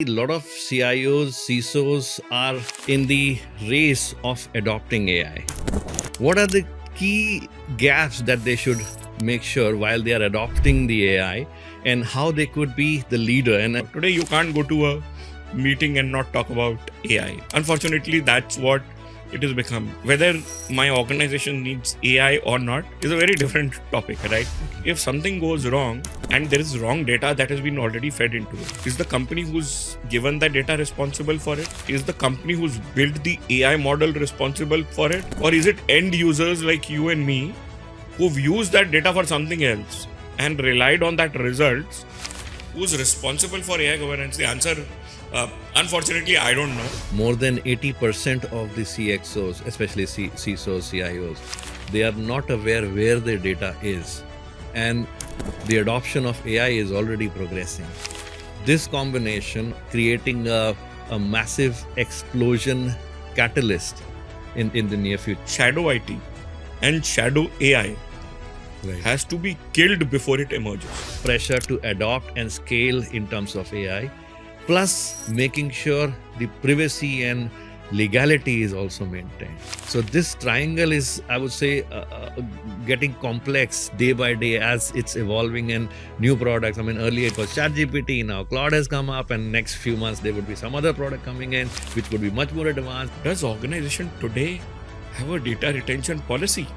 A lot of CIOs, CISOs are in the race of adopting AI. What are the key gaps that they should make sure while they are adopting the AI, and how they could be the leader? And Today, you can't go to a meeting and not talk about AI. Unfortunately, that's what it has become. Whether my organization needs AI or not is a very different topic, right? If something goes wrong and there is wrong data that has been already fed into it, is the company who's given the data responsible for it? Is the company who's built the AI model responsible for it? Or is it end users like you and me who've used that data for something else and relied on that results? Who's responsible for AI governance? The answer, unfortunately, I don't know. more than 80% of the CXOs, especially CISOs, CIOs, they are not aware where their data is. And the adoption of AI is already progressing. This combination creating a massive explosion catalyst in the near future. Shadow IT and shadow AI has to be killed before it emerges. Pressure to adopt and scale in terms of AI, plus making sure the privacy and legality is also maintained. So this triangle is, I would say, getting complex day by day as it's evolving, and new products. I mean, earlier it was ChatGPT, now Claude has come up, and next few months there would be some other product coming in which would be much more advanced. Does organization today have a data retention policy?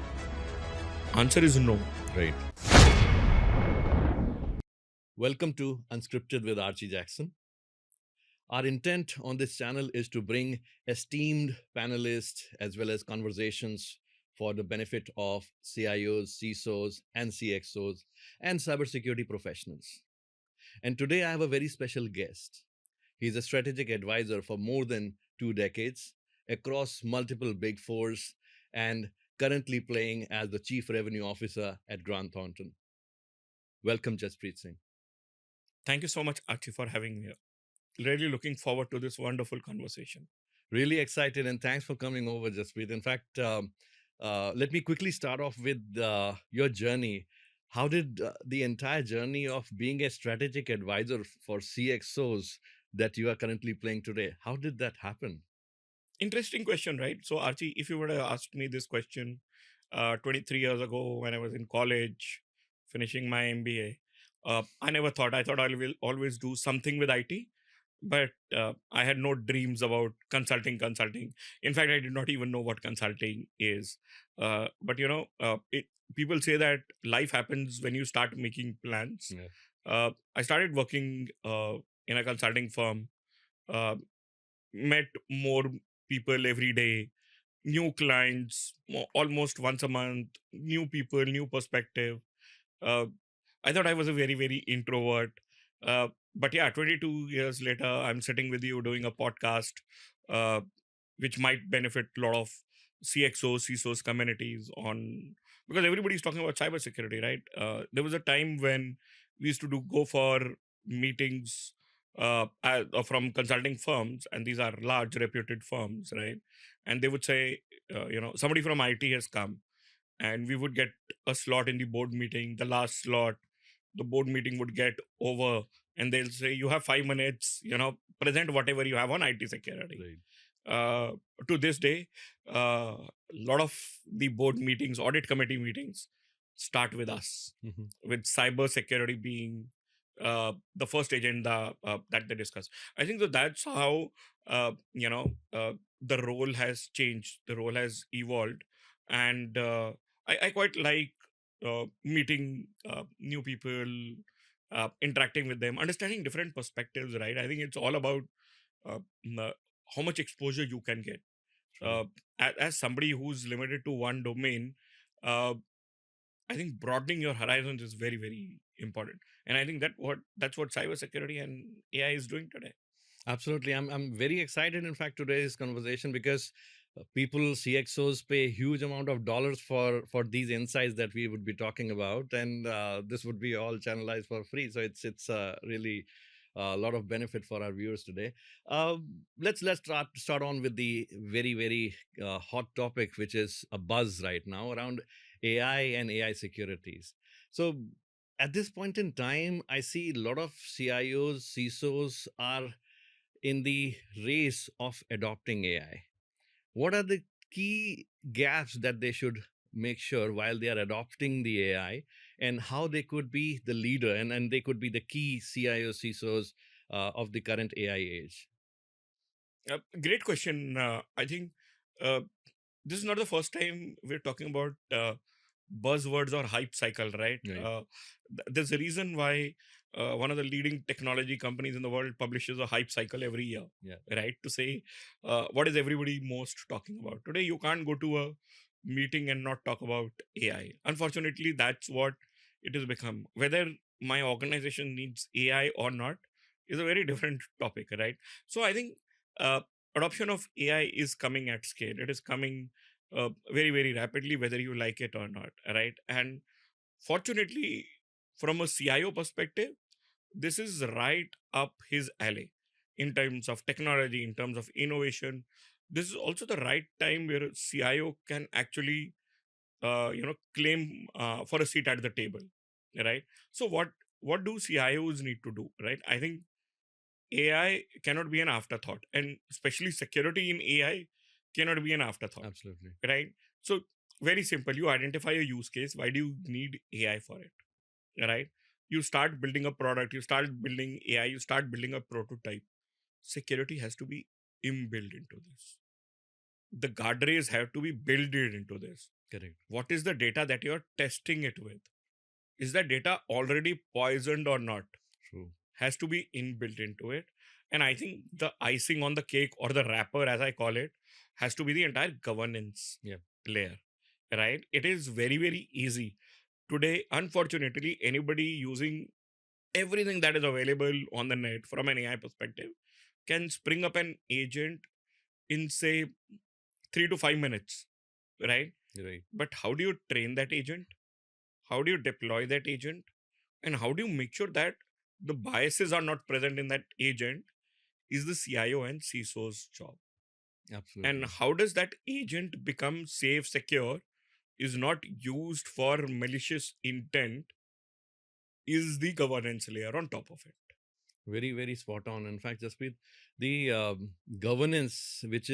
Answer is no. Right. Welcome to Unscripted with Archie Jackson. Our intent on this channel is to bring esteemed panelists as well as conversations for the benefit of CIOs, CISOs, and CXOs, and cybersecurity professionals. And today I have a very special guest. He's a strategic advisor for more than 2 decades across multiple big fours, and currently playing as the Chief Revenue Officer at Grant Thornton. Welcome, Jaspreet Singh. Thank you so much, Archie, for having me here. Really looking forward to this wonderful conversation. Really excited, and thanks for coming over, Jaspreet. In fact, let me quickly start off with your journey. How did the entire journey of being a strategic advisor for CXOs that you are currently playing today, how did that happen? Interesting question, right? So, Archie, if you would have asked me this question 23 years ago when I was in college, finishing my MBA, I never thought. I thought I will always do something with IT, but I had no dreams about consulting. In fact, I did not even know what consulting is. But people say that life happens when you start making plans. I started working in a consulting firm, uh, met more people every day, new clients almost once a month, new people, new perspective. uh, I thought I was a very, very introvert. But yeah, 22 years later, I'm sitting with you doing a podcast, uh, which might benefit a lot of CXOs, CISOs communities on, because everybody's talking about cybersecurity, right? There was a time when we used to go for meetings from consulting firms, and these are large reputed firms, right? And they would say, somebody from IT has come, and we would get a slot in the board meeting. The last slot, the board meeting would get over, and they'll say, you have 5 minutes, present whatever you have on IT security. Right. To this day, a lot of the board meetings, audit committee meetings, start with us, with cybersecurity being the first agenda that they discuss. I think that that's how the role has changed, the role has evolved. And I quite like meeting new people, interacting with them, understanding different perspectives, right? I think it's all about uh, m- how much exposure you can get. Uh, as somebody who's limited to one domain, uh, I think broadening your horizons is very, very important. And I think that's what cybersecurity and AI is doing today. Absolutely. I'm very excited, in fact, today's conversation, because people, CXOs, pay a huge amount of dollars for these insights that we would be talking about, and this would be all channelized for free. So it's really a lot of benefit for our viewers today. Let's start on with the very hot topic, which is a buzz right now around AI and AI securities. So at this point in time, I see a lot of CIOs, CISOs are in the race of adopting AI? What are the key gaps that they should make sure while they are adopting the AI, and how they could be the leader, and they could be the key CIO, CISOs of the current AI age? Great question. I think uh, this is not the first time we're talking about buzzwords or hype cycle, right? Right. There's a reason why one of the leading technology companies in the world publishes a hype cycle every year, Yeah. right? To say what is everybody most talking about. Today, you can't go to a meeting and not talk about AI. Unfortunately, that's what it has become. Whether my organization needs AI or not is a very different topic, right? So I think uh, adoption of AI is coming at scale. It is coming very, very rapidly, whether you like it or not, right? And fortunately, from a CIO perspective, this is right up his alley in terms of technology, in terms of innovation. This is also the right time where a CIO can actually, claim for a seat at the table, right? So what do CIOs need to do, right? I think AI cannot be an afterthought, and especially security in AI cannot be an afterthought, Absolutely. right? So, very simple. You identify a use case. Why do you need AI for it, right? You start building a product, you start building AI, you start building a prototype. Security has to be inbuilt into this. The guardrails have to be built into this. Correct. What is the data that you're testing it with? Is that data already poisoned or not? True. Has to be inbuilt into it. And I think the icing on the cake, or the wrapper, as I call it, has to be the entire governance Yeah. layer, right? It is very, very easy. Today, unfortunately, anybody using everything that is available on the net from an AI perspective can spring up an agent in, say, 3 to 5 minutes, right? Right. But how do you train that agent? How do you deploy that agent? And how do you make sure that the biases are not present in that agent is the CIO and CISO's job. And Absolutely. how does that agent become safe, secure, is not used for malicious intent, is the governance layer on top of it. Very, very spot on. In fact, Jaspreet, the governance, which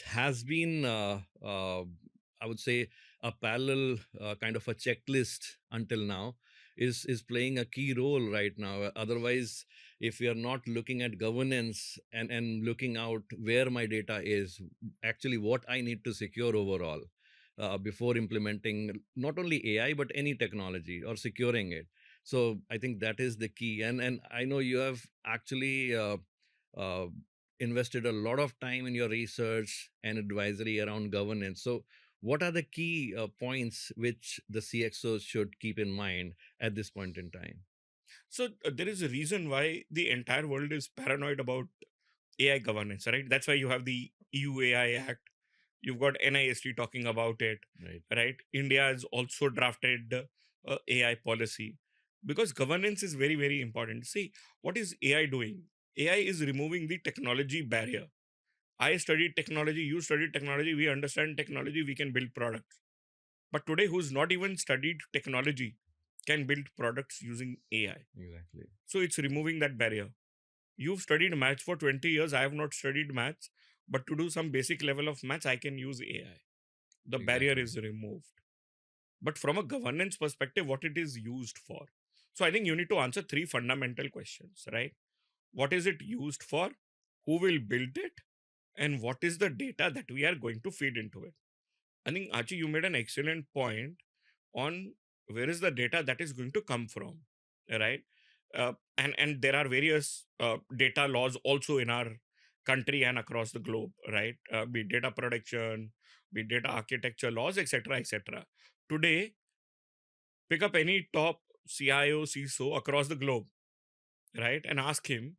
has been, I would say, a parallel kind of a checklist until now, is playing a key role right now. Otherwise, if we are not looking at governance and looking out where my data is, actually what I need to secure overall, before implementing not only AI but any technology or securing it. So I think that is the key. And I know you have actually uh, invested a lot of time in your research and advisory around governance. So what are the key points which the CXOs should keep in mind at this point in time? So there is a reason why the entire world is paranoid about AI governance, right? That's why you have the EU AI Act. You've got NIST talking about it, Right. right? India has also drafted AI policy, because governance is very, very important. See, what is AI doing? AI is removing the technology barrier. I studied technology, you studied technology, we understand technology, we can build products. But today, who's not even studied technology can build products using AI. Exactly. So it's removing that barrier. You've studied maths for 20 years, I have not studied maths, but to do some basic level of maths, I can use AI. The barrier Exactly. is removed. But from a governance perspective, what it is used for? So I think you need to answer three fundamental questions, right? What is it used for? Who will build it? And what is the data that we are going to feed into it? I think, Archie, you made an excellent point on where is the data that is going to come from, right? And there are various data laws also in our country and across the globe, right? Be it data protection, be it data architecture laws, etc., etc. Today, pick up any top CIO, CISO across the globe, right, and ask him,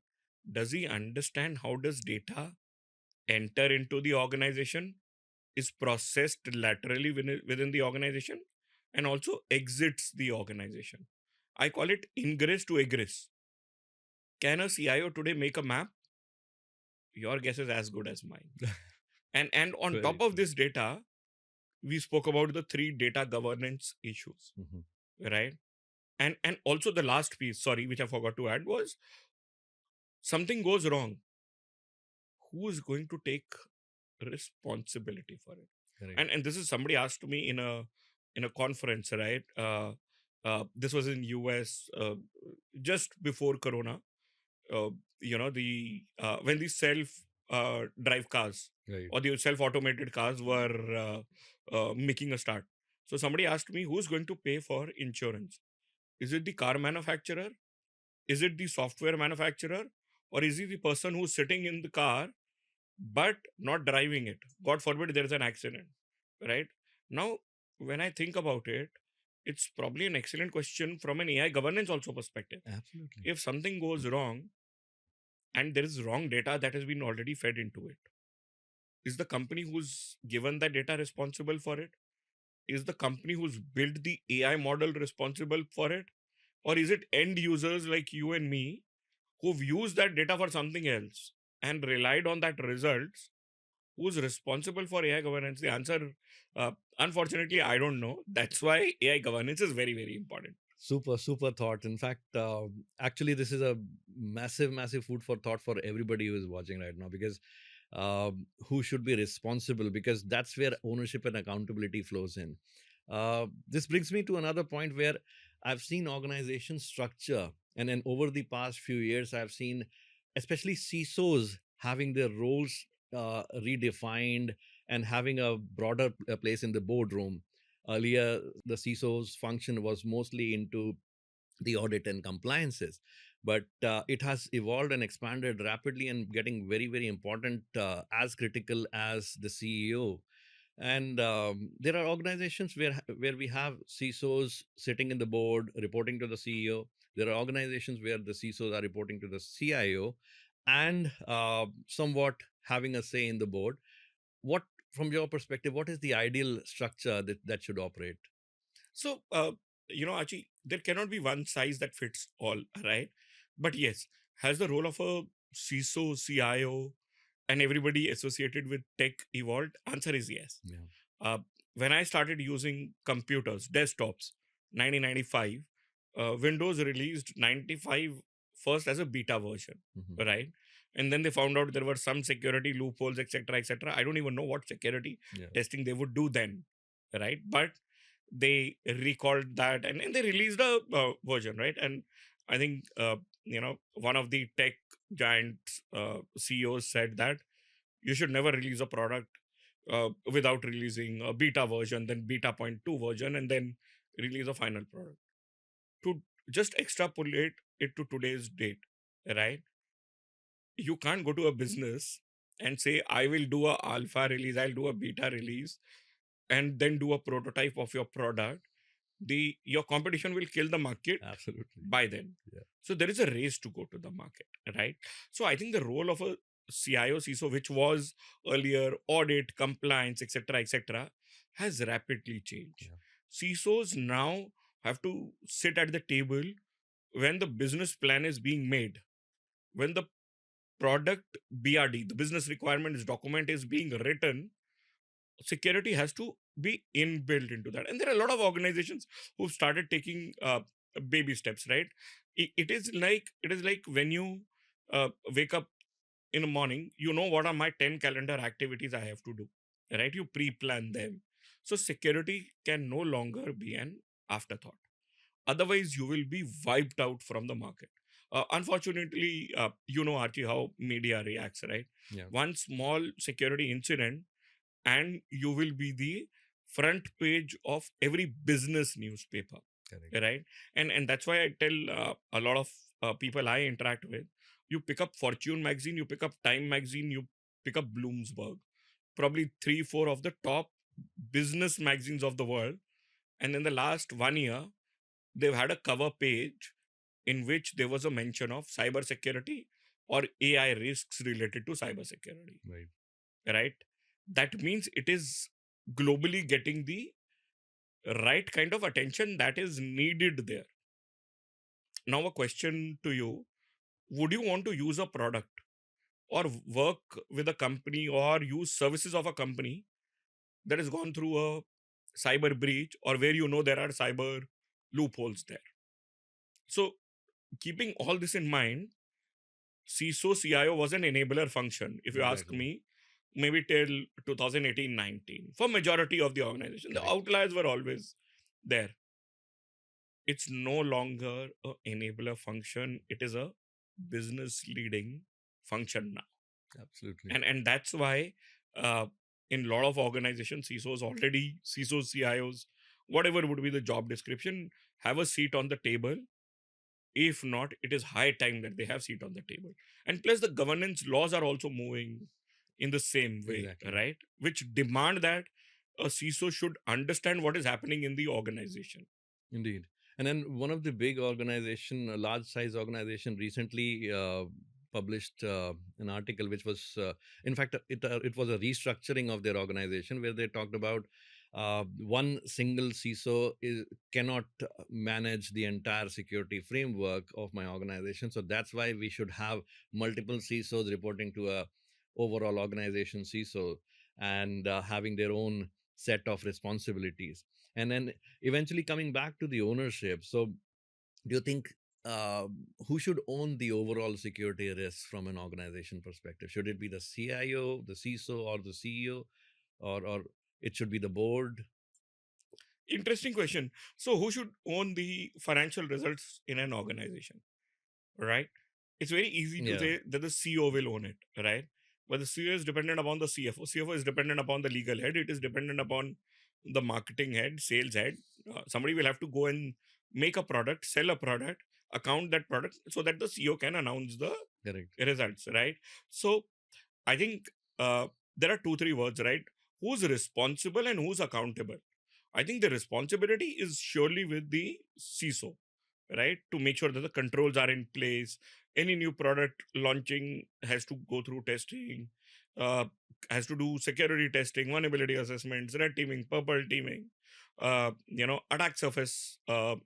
does he understand how does data enter into the organization, is processed laterally within the organization, and also exits the organization? I call it ingress to egress. Can a CIO today make a map? Your guess is as good as mine. And on Very top of true. this data, we spoke about the three data governance issues, Mhm. right? And also the last piece, sorry, which I forgot to add, was something goes wrong. who is going to take responsibility for it? Correct. And this is somebody asked me in a conference, right? This was in US just before Corona. Uh, the when these self drive cars Right. or the self automated cars were making a start. So somebody asked me, who's going to pay for insurance? Is it the car manufacturer? Is it the software manufacturer? Or is it the person who's sitting in the car but not driving it? God forbid there is an accident, right? Now, when I think about it, it's probably an excellent question from an AI governance also perspective. Absolutely. If something goes wrong and there is wrong data that has been already fed into it, is the company who's given that data responsible for it? Is the company who's built the AI model responsible for it? Or is it end users like you and me who've used that data for something else and relied on that results? Who's responsible for AI governance? The answer, unfortunately, I don't know. That's why AI governance is very, very important. Super thought. In fact, actually, this is a massive food for thought for everybody who is watching right now, because who should be responsible, because that's where ownership and accountability flows in. This brings me to another point where I've seen organization structure, and then over the past few years, I've seen especially CISOs having their roles redefined and having a broader place in the boardroom. Earlier, the CISO's function was mostly into the audit and compliances, but it has evolved and expanded rapidly and getting very important, as critical as the CEO. And there are organizations where we have CISOs sitting in the board reporting to the CEO. There are organizations where the CISOs are reporting to the CIO and somewhat having a say in the board. What, from your perspective, what is the ideal structure that should operate? So, Archie, there cannot be one size that fits all, right? But yes, has the role of a CISO, CIO, and everybody associated with tech evolved? Answer is yes. Yeah. Uh, when I started using computers, desktops, 1995, Windows released 95 first as a beta version, Mhm. right? And then they found out there were some security loopholes, etc., etc. I don't even know what security Yeah. testing they would do then, right? But they recalled that and they released a version, right? And I think, one of the tech giants CEOs said that you should never release a product without releasing a beta version, then beta point 2 version, and then release a final product. To just extrapolate it to today's date, right? You can't go to a business and say, I will do a alpha release, I'll do a beta release, and then do a prototype of your product. Your competition will kill the market Absolutely. by then. Yeah. So there is a race to go to the market, right? So I think the role of a CIO, CISO, which was earlier audit, compliance, etc., has rapidly changed. Yeah. CISOs now have to sit at the table when the business plan is being made, when the product BRD, the business requirements document, is being written. Security has to be inbuilt into that, and there are a lot of organizations who've started taking baby steps, right? It is like when you wake up in the morning, you know what are my 10 calendar activities I have to do, right? You pre-plan them. So security can no longer be an afterthought. Otherwise you will be wiped out from the market. Unfortunately, Archie, how media reacts, right? Yeah. One small security incident and you will be the front page of every business newspaper. Correct. Right? And that's why I tell a lot of people I interact with, you pick up Fortune magazine, you pick up Time magazine, you pick up Bloomsburg, probably 3-4 of the top business magazines of the world, and in the last 1 year they've had a cover page in which there was a mention of cybersecurity or AI risks related to cybersecurity. Right. Right? That means it is globally getting the right kind of attention that is needed there. Now, a question to you: would you want to use a product or work with a company or use services of a company that has gone through a cyber breach, or where there are cyber loopholes there? So, keeping all this in mind, CISO CIO was an enabler function. If you ask Exactly. me, maybe till 2018-19 for majority of the organization. The Correct. outliers were always there. It's no longer a enabler function. It is a business leading function now. Absolutely. And that's why uh, in a lot of organizations, CISOs, CIOs, whatever would be the job description, have a seat on the table. If not, it is high time that they have seat on the table. And plus the governance laws are also moving in the same way, Exactly. right? Which demand that a CISO should understand what is happening in the organization. Indeed. And then one of the big organization, a large size organization, recently published an article which was, in fact, it was a restructuring of their organization where they talked about one single CISO cannot manage the entire security framework of my organization. So that's why we should have multiple CISOs reporting to a overall organization CISO and having their own set of responsibilities. And then eventually coming back to the ownership. So do you think who should own the overall security risk from an organization perspective? Should it be the CIO, the CISO, or the CEO, or it should be the board? Interesting question. So who should own the financial results in an organization, right? It's very easy to Yeah, say that the CEO will own it, right? But the CEO is dependent upon the CFO. CFO is dependent upon the legal head. It is dependent upon the marketing head, sales head. Somebody will have to go and make a product, sell a product, account that product so that the CEO can announce the correct. results, right? So I think there are two, three words, right? Who's responsible and who's accountable? I think the responsibility is surely with the CISO, right? To make sure that the controls are in place. Any new product launching has to go through testing, uh, has to do security testing, vulnerability assessments, red teaming, purple teaming, attack surface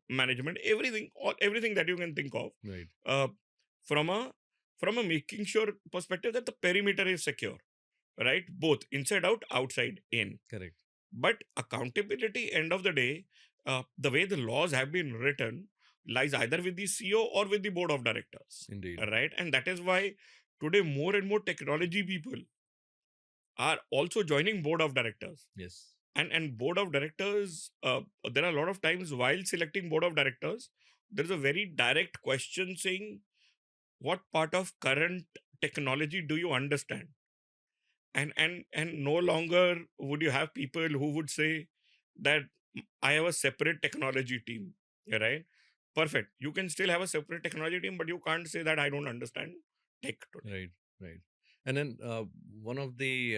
management, everything that you can think of. Right. Uh, from a from a making sure perspective that the perimeter is secure, right? Both inside out, outside in. Correct. But accountability, end of the day, the way the laws have been written lies either with the CEO or with the board of directors, Indeed. right? And that is why today more and more technology people are also joining board of directors. Yes. And board of directors, there are a lot of times while selecting board of directors, there's a very direct question saying, what part of current technology do you understand? And no longer would you have people who would say that I have a separate technology team, right? Perfect, you can still have a separate technology team, but you can't say that I don't understand tech today. Right. Right. And then one of the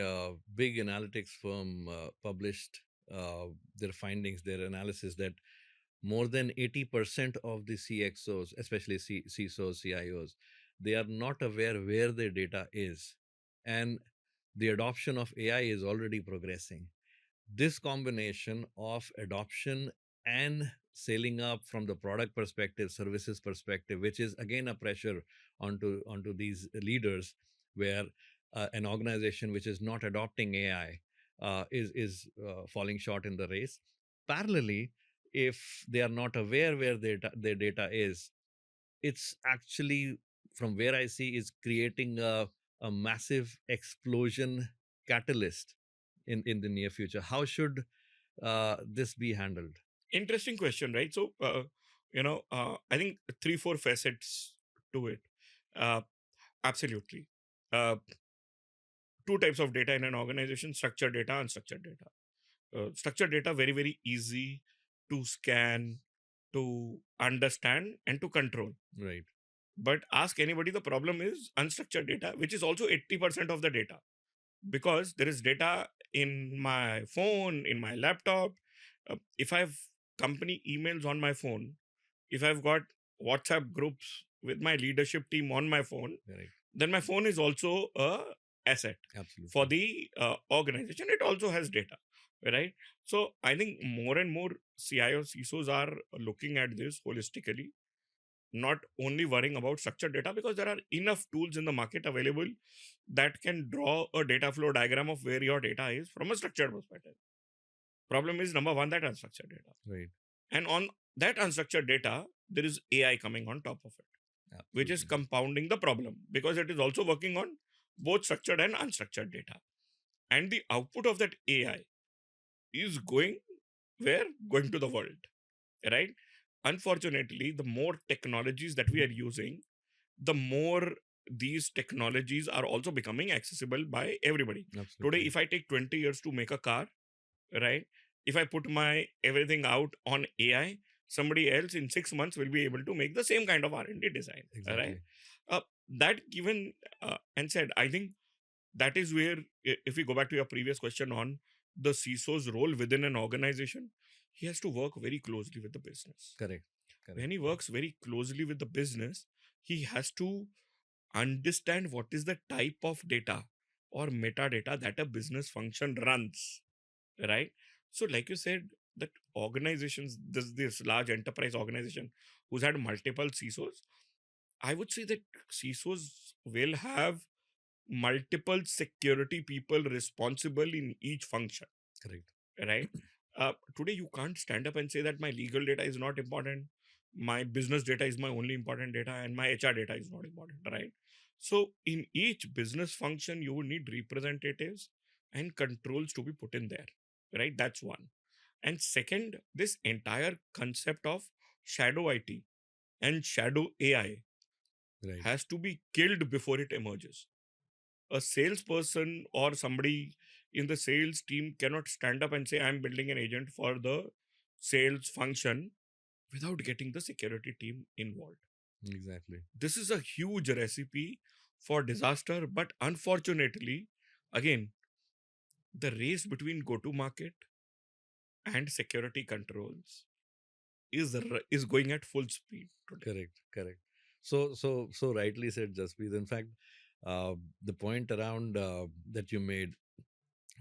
big analytics firm published their findings, their analysis that more than 80% of the CXOs, especially CISOs, CIOs, they are not aware where their data is. And the adoption of AI is already progressing. This combination of adoption and scaling up from the product perspective, services perspective, which is again a pressure onto these leaders, where an organization which is not adopting AI is falling short in the race. Parallelly, if they are not aware where their data is, it's actually, from where I see, is creating a massive explosion catalyst in the near future. How should this be handled? Interesting question, right? So I think three four facets to it. uh, Absolutely. uh, Two types of data in an organization: structured data, unstructured data. Structured data, very very easy to scan, to understand, and to control. Right. But ask anybody, the problem is unstructured data, which is also 80% of the data, because there is data in my phone, in my laptop. If I have company emails on my phone, if I've got WhatsApp groups with my leadership team on my phone, Correct. then my phone is also a asset for Absolutely. the organization. It also has data, right? So I think more and more CIO CISOs are looking at this holistically, not only worrying about structured data, because there are enough tools in the market available that can draw a data flow diagram of where your data is from a structured perspective. Problem is, number one, that unstructured data. Right. And on that unstructured data, there is AI coming on top of it. which is Absolutely. compounding the problem because it is also working on both structured and unstructured data. And the output of that AI is going where? Going to the world, right? Unfortunately, the more technologies that we are using, the more these technologies are also becoming accessible by everybody. Today, Absolutely. if I take 20 years to make a car, right? If I put my everything out on AI, somebody else in 6 months will be able to make the same kind of R&D design, right? Exactly. Uh, that given and said, I think that is where, if we go back to your previous question on the CISO's role within an organization, he has to work very closely with the business. Correct. Correct. When he works very closely with the business, he has to understand what is the type of data or metadata that a business function runs, right? So, like you said, that organizations, this large enterprise organization who's had multiple CISOs, I would say that CISOs will have multiple security people responsible in each function, Correct. right? Today, you can't stand up and say that my legal data is not important, my business data is my only important data, and my HR data is not important, right? So, in each business function, you would need representatives and controls to be put in there, right? That's one. And second, this entire concept of shadow IT and shadow AI Right. has to be killed before it emerges. A salesperson or somebody in the sales team cannot stand up and say, I'm building an agent for the sales function without getting the security team involved. Exactly. This is a huge recipe for disaster, but unfortunately, again, the race between go to market and security controls is going at full speed today. Correct. Correct. So rightly said, Jaspreet. In fact, uh, the point around that you made,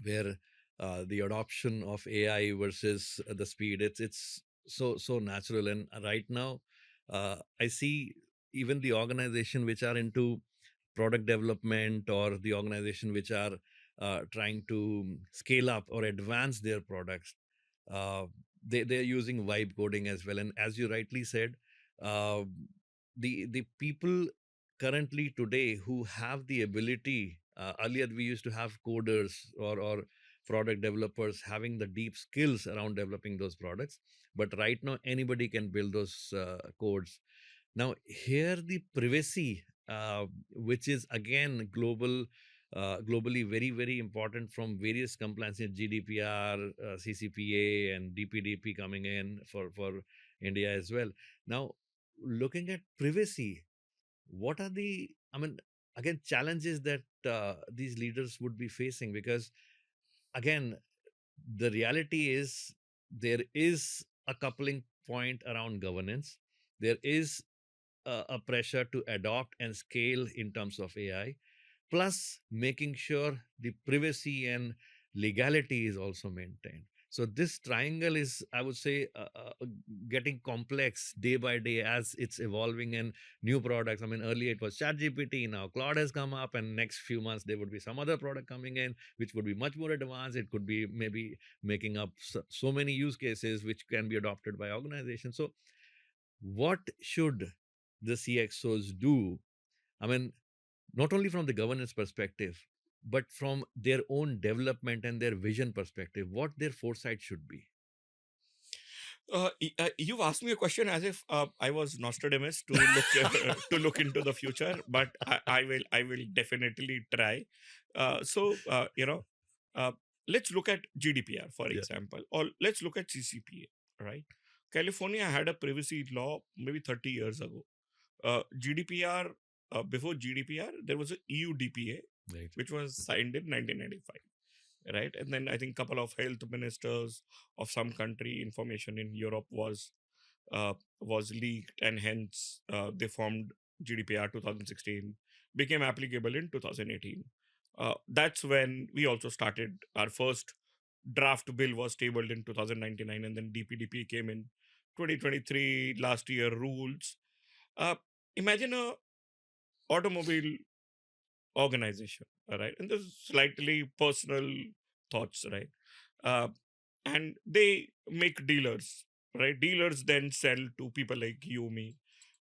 where the adoption of AI versus the speed, it's so natural. And right now, I see even the organization which are into product development, or the organization which are trying to scale up or advance their products, uh, they're using vibe coding as well. And as you rightly said, uh, the people currently today who have the ability, earlier we used to have coders, or product developers having the deep skills around developing those products, but right now anybody can build those codes. Now here the privacy, which is again globally very important, from various compliance, GDPR, CCPA, and DPDP coming in for India as well. Now, looking at privacy, what are the, I mean, again, challenges that these leaders would be facing? Because again, the reality is there is a coupling point around governance. There is a pressure to adopt and scale in terms of AI, plus making sure the privacy and legality is also maintained. So this triangle is, I would say, getting complex day by day as it's evolving, and new products. I mean, earlier it was ChatGPT, now Claude has come up, and next few months there would be some other product coming in which would be much more advanced. It could be maybe making up so many use cases which can be adopted by organizations. So what should the CXOs do? I mean, not only from the governance perspective, but from their own development and their vision perspective, what their foresight should be. You've asked me a question as if I was Nostradamus to look to look into the future, but I will definitely try. So uh, let's look at GDPR for Yeah. example, or let's look at CCPA. Right, California had a privacy law maybe 30 years ago. GDPR, before GDPR, there was a EU DPA Right. which was signed in 1995, right? And then I think couple of health ministers of some country, information in Europe was leaked, and hence they formed GDPR 2016, became applicable in 2018. That's when we also started our first draft bill was tabled in 2019, and then DPDP came in 2023 last year rules. Uh, Imagine a automobile organization, all right? And this is slightly personal thoughts, right? Uh, and they make dealers, right? Dealers then sell to people like you, me.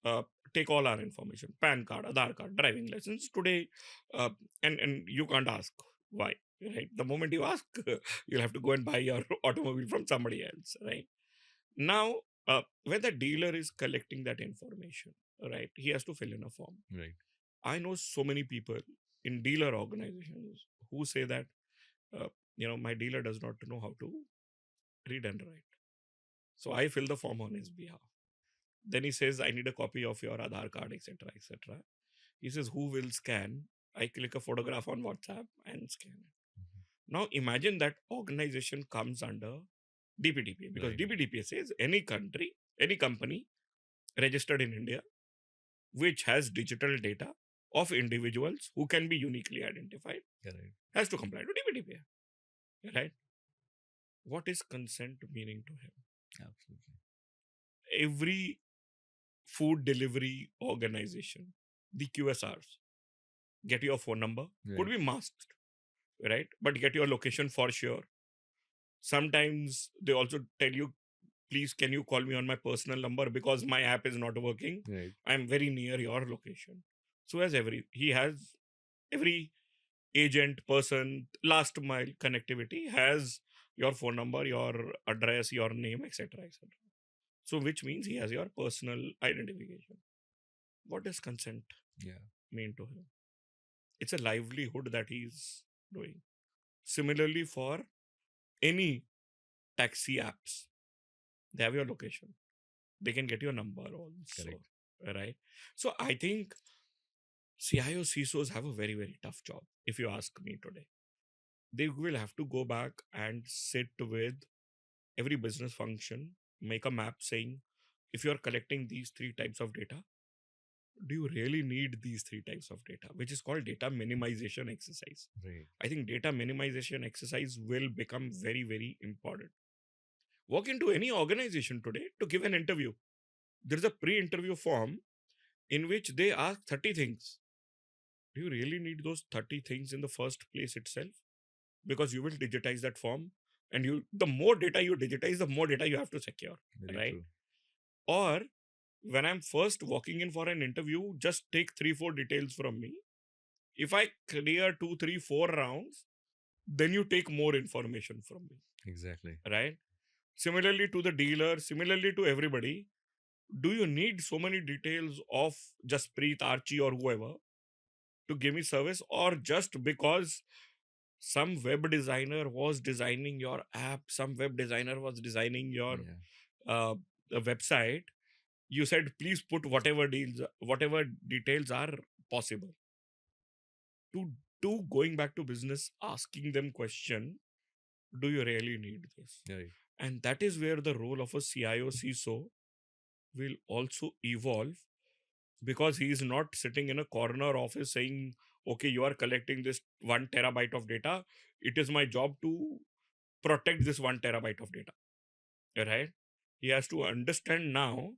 Uh, take all our information, PAN card, Aadhaar card, driving license today, and you can't ask why, right? The moment you ask, you'll have to go and buy your automobile from somebody else, right? Now, when the dealer is collecting that information, right, he has to fill in a form. Right. I know so many people in dealer organizations who say that, my dealer does not know how to read and write. So I fill the form on his behalf. Then he says, I need a copy of your Aadhaar card, etc., etc. He says, who will scan? I click a photograph on WhatsApp and scan it. Mm-hmm. Now imagine that organization comes under DPDP, because Right. DPDP says any country, any company registered in India which has digital data of individuals who can be uniquely identified Correct. has to comply to DPDP. Right? What is consent meaning to him? Absolutely. Every food delivery organization, the QSRs, get your phone number, could Right. be masked, right? But get your location for sure. Sometimes they also tell you, please, can you call me on my personal number because my app is not working? Right. I'm very near your location. So he has every agent, person, last mile connectivity has your phone number, your address, your name, etc., etc. So which means he has your personal identification. What does consent Yeah. mean to him? It's a livelihood that he's doing. Similarly, for any taxi apps, they have your location. They can get your number also. Correct. Right? So I think CIO CISOs have a very, very tough job, if you ask me today. They will have to go back and sit with every business function, make a map saying, if you're collecting these 3 types of data, do you really need these 3 types of data, which is called data minimization exercise. Right. I think data minimization exercise will become very, very important. Walk into any organization today to give an interview. There's a pre-interview form in which they ask 30 things. Do you really need those 30 things in the first place itself? Because you will digitize that form, and the more data you digitize, the more data you have to secure. Very right? true. Or when I'm first walking in for an interview, just take 3-4 details from me. If I clear 2-3-4 rounds, then you take more information from me. Exactly. Right? Similarly to the dealer, similarly to everybody, do you need so many details of Jaspreet, Archie, or whoever to give me service, or just because some web designer was designing your app, some web designer was designing your Yeah. website, you said, please put whatever details are possible. To going back to business, asking them question, do you really need this? Right. And that is where the role of a CIO CISO will also evolve, because he is not sitting in a corner office saying, okay, you are collecting this 1 terabyte of data. It is my job to protect this 1 terabyte of data. Right? He has to understand now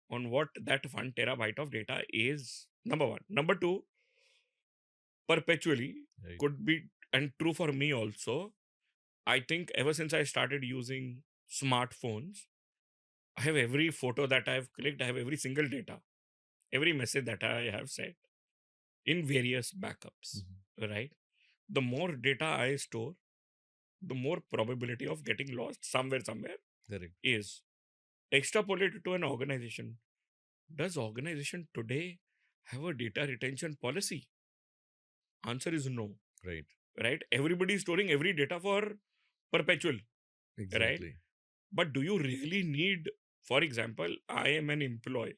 on what that 1 terabyte of data is. Number one. Number two, perpetually Right. could be, and true for me also, I think ever since I started using smartphones, I have every photo that I've clicked, I have every single data, every message that I have sent in various backups. Mhm. Right? The more data I store, the more probability of getting lost somewhere Correct. is. Extrapolated to an organization. Does organization today have a data retention policy? Answer is no. Right. Right? Everybody is storing every data for perpetual. Right? Exactly. But do you really need, for example, I am an employee.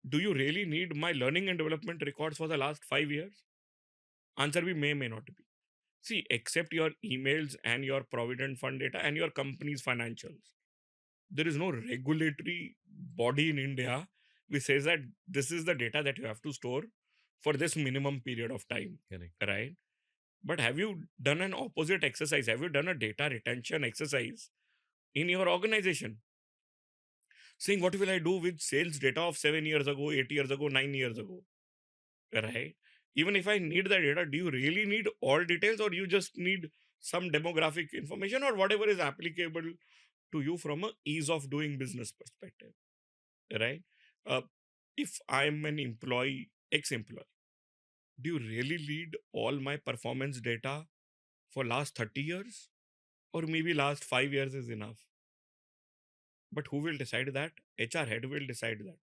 Do you really need my learning and development records for the last 5 years? Answer may not be. See, except your emails and your provident fund data and your company's financials, there is no regulatory body in India which says that this is the data that you have to store for this minimum period of time. Correct. Right? But have you done an opposite exercise? Have you done a data retention exercise in your organization? Saying, what will I do with sales data of 7 years ago, 8 years ago, 9 years ago? Right? Even if I need the data, do you really need all details, or you just need some demographic information or whatever is applicable to you from a ease of doing business perspective? Right? Uh, if I'm an employee, ex-employee, do you really need all my performance data for last 30 years? Or maybe last 5 years is enough? But who will decide that? HR head will decide that.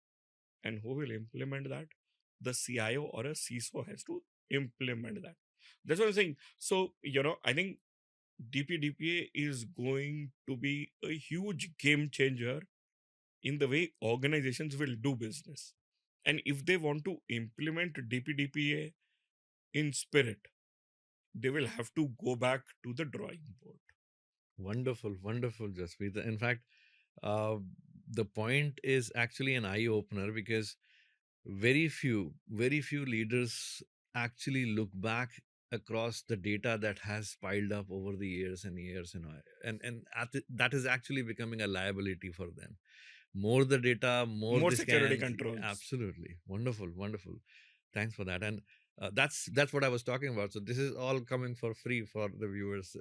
And who will implement that? The CIO or a CISO has to implement that. That's what I'm saying. So, I think DPDPA is going to be a huge game changer in the way organizations will do business. And if they want to implement DPDPA in spirit, they will have to go back to the drawing board. Wonderful, wonderful, Jaspreet. In fact, uh, the point is actually an eye opener because very few leaders actually look back across the data that has piled up over the years and years that is actually becoming a liability for them. More the data, more More the security scans. controls. Absolutely wonderful, wonderful. Thanks for that. And that's what I was talking about. So this is all coming for free for the viewers.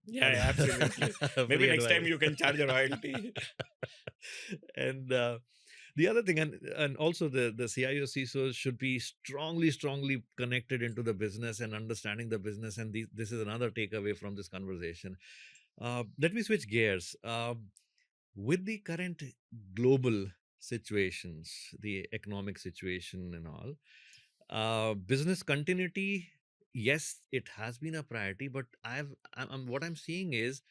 Yeah, absolutely. Maybe Free next time advice. you can charge a royalty. And the other thing, and also the CIO CISOs should be strongly connected into the business and understanding the business. And this is another takeaway from this conversation. Let me switch gears. With the current global situations, the economic situation and all, business continuity, yes, it has been a priority, but what I'm seeing is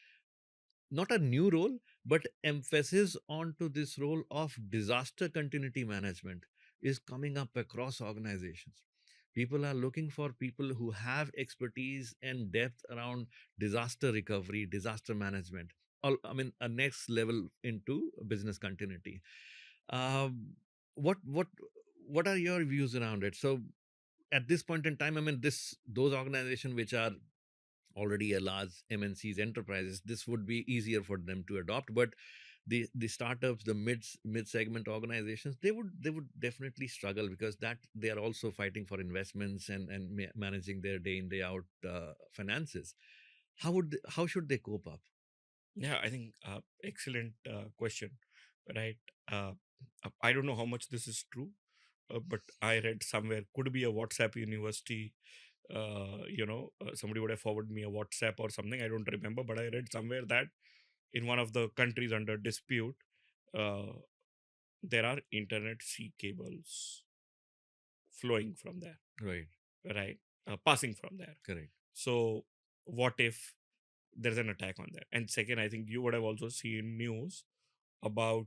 not a new role, but emphasis onto this role of disaster continuity management is coming up across organizations. People are looking for people who have expertise and depth around disaster recovery, disaster management. I mean, a next level into business continuity. Um, what what what are your views around it? So at this point in time, I mean, those organizations which are already a large MNCs enterprises, this would be easier for them to adopt. But the startups, the mid segment organizations, they would definitely struggle because that they are also fighting for investments and managing their day in day out finances. How should they cope up? Yeah, I think excellent question, right? Uh, I don't know how much this is true, but I read somewhere, could be a WhatsApp university. Somebody would have forwarded me a WhatsApp or something. I don't remember, but I read somewhere that in one of the countries under dispute, uh, there are internet sea cables flowing from there, Right. right? Passing from there. Correct. So, what if there's an attack on that? And second, I think you would have also seen news about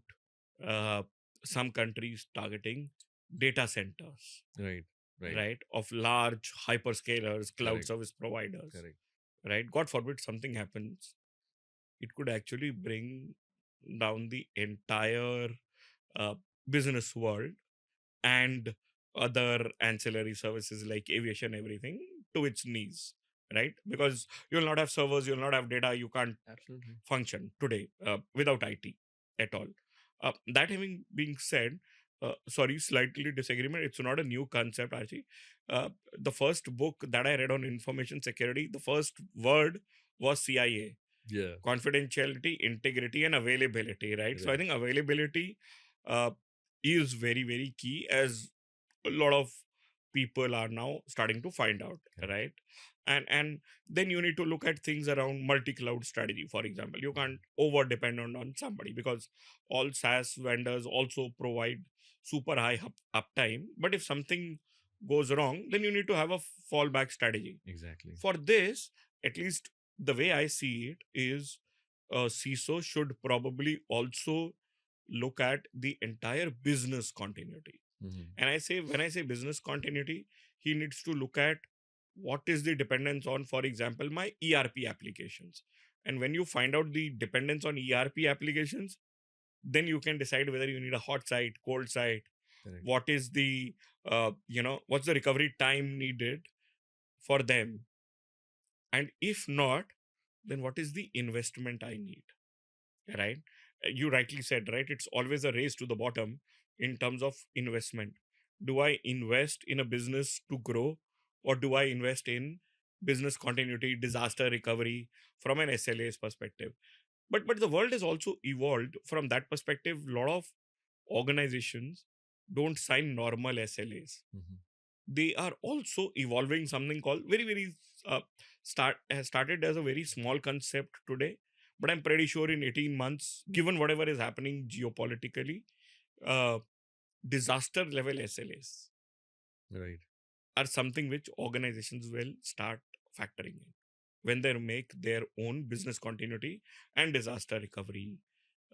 uh, some countries targeting data centers, Right. Right. right, of large hyperscalers, cloud Correct. service providers, Correct. right? God forbid something happens, it could actually bring down the entire uh, business world and other ancillary services like aviation, everything to its knees, right? Because you'll not have servers, you'll not have data, you can't Absolutely. function today without IT at all. That having being said, sorry, slightly disagreement. It's not a new concept, Archie. The first book that I read on information security, the first word was CIA: Yeah. confidentiality, integrity, and availability. Right. So I Right. think availability uh, is very, very key, as a lot of people are now starting to find out, Correct. right? And then you need to look at things around multi-cloud strategy. For example, you can't over depend on somebody, because all SaaS vendors also provide super high uptime. But if something goes wrong, then you need to have a fallback strategy. Exactly. For this, at least the way I see it is, CISO should probably also look at the entire business continuity. And when I say business continuity, he needs to look at what is the dependence on, for example, my ERP applications. And when you find out the dependence on ERP applications, then you can decide whether you need a hot site, cold site, Correct. what is the, what's the recovery time needed for them. And if not, then what is the investment I need, right? You rightly said, right? It's always a race to the bottom in terms of investment. Do I invest in a business to grow, or do I invest in business continuity, disaster recovery from an SLA's perspective? But the world has also evolved from that perspective. A lot of organizations don't sign normal SLAs. Mhm. They are also evolving something called very uh, has started as a very small concept today, but I'm pretty sure in 18 months, given whatever is happening geopolitically, uh, disaster level SLAs Right. are something which organizations will start factoring in when they make their own business continuity and disaster recovery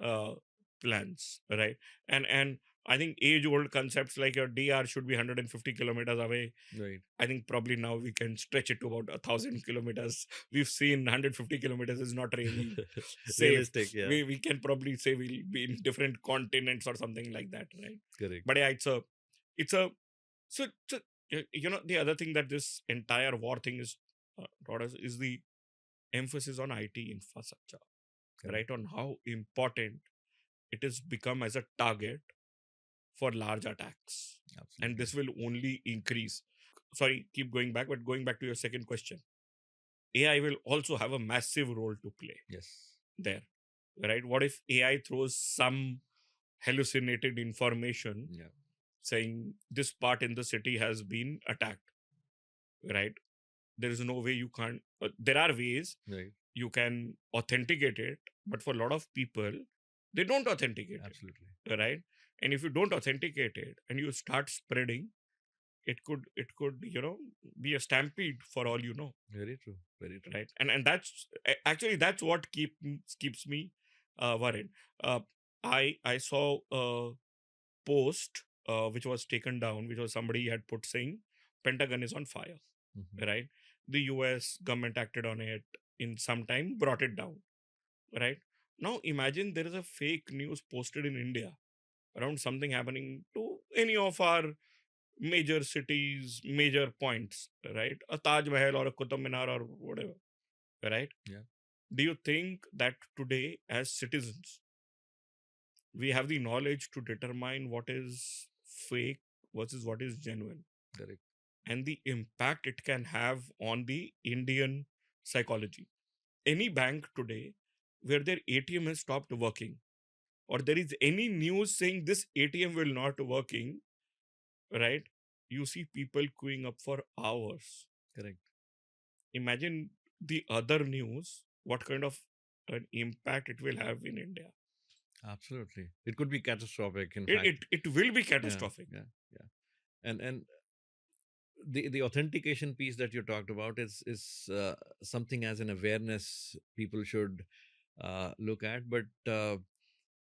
uh, plans, right? And I think age old concepts like your DR should be 150 kilometers away. Right. I think probably now we can stretch it to about 1,000 kilometers. We've seen 150 kilometers is not really safe. Realistic. Yeah. We can probably say we'll be in different continents or something like that, right? Correct. But yeah, it's a so the other thing that this entire war thing is taught us is the emphasis on IT infrastructure, Correct. right? On how important it has become as a target for large attacks, and Absolutely. this will only increase. Sorry, keep going back, but going back to your second question, AI will also have a massive role to play Yes. there, right? What if AI throws some hallucinated information Yeah. saying this part in the city has been attacked, right? There is no way you can't. There are ways Right. you can authenticate it, but for a lot of people, they don't authenticate Absolutely. it, right? And if you don't authenticate it and you start spreading, it could be a stampede for all you know, Very true. Very true. right? And that's actually that's what keeps me worried. Uh, I saw a post which was taken down, which was somebody had put saying Pentagon is on fire, Mhm. right? The US government acted on it in some time, brought it down, right? Now imagine there is a fake news posted in India around something happening to any of our major cities, major points, right? A Taj Mahal or a Qutub Minar or whatever, right? Yeah. Do you think that today, as citizens, we have the knowledge to determine what is fake versus what is genuine, Correct. and the impact it can have on the Indian psychology? Any bank today where their ATM has stopped working, or there is any news saying this ATM will not working, right? You see people queuing up for hours. Correct. Imagine the other news, what kind of an impact it will have in India. Absolutely. It could be catastrophic. In It, fact. it, it will be Yeah. catastrophic. Yeah. Yeah. And the authentication piece that you talked about is something as an awareness people should look at, but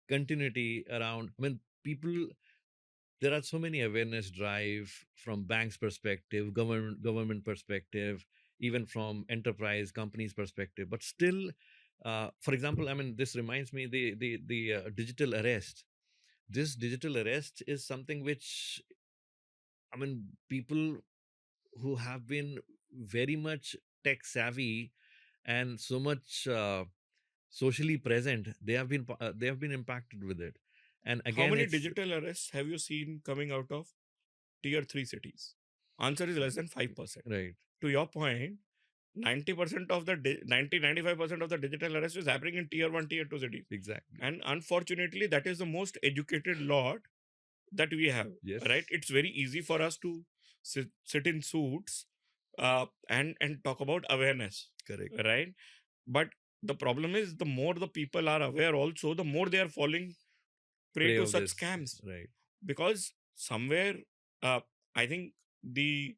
continuity around. I mean, people. There are so many awareness drive from banks perspective, government perspective, even from enterprise companies perspective, but still, for example, I mean, this reminds me the digital arrest. This digital arrest is something which, I mean, people who have been very much tech savvy and so much socially present, they have been impacted with it. And How again, many it's digital arrests have you seen coming out of tier 3 cities? Answer is less than 5%. right. To your point, 90% of the 95% of the digital arrest is happening in tier 1, tier 2 cities. Exactly. And unfortunately, that is the most educated lot that we have, Yes. right? It's very easy for us to sit in suits and talk about awareness, Correct. right? But the problem is, the more the people are aware, also the more they are falling prey Prey to of such this. scams, Right. because somewhere, I think the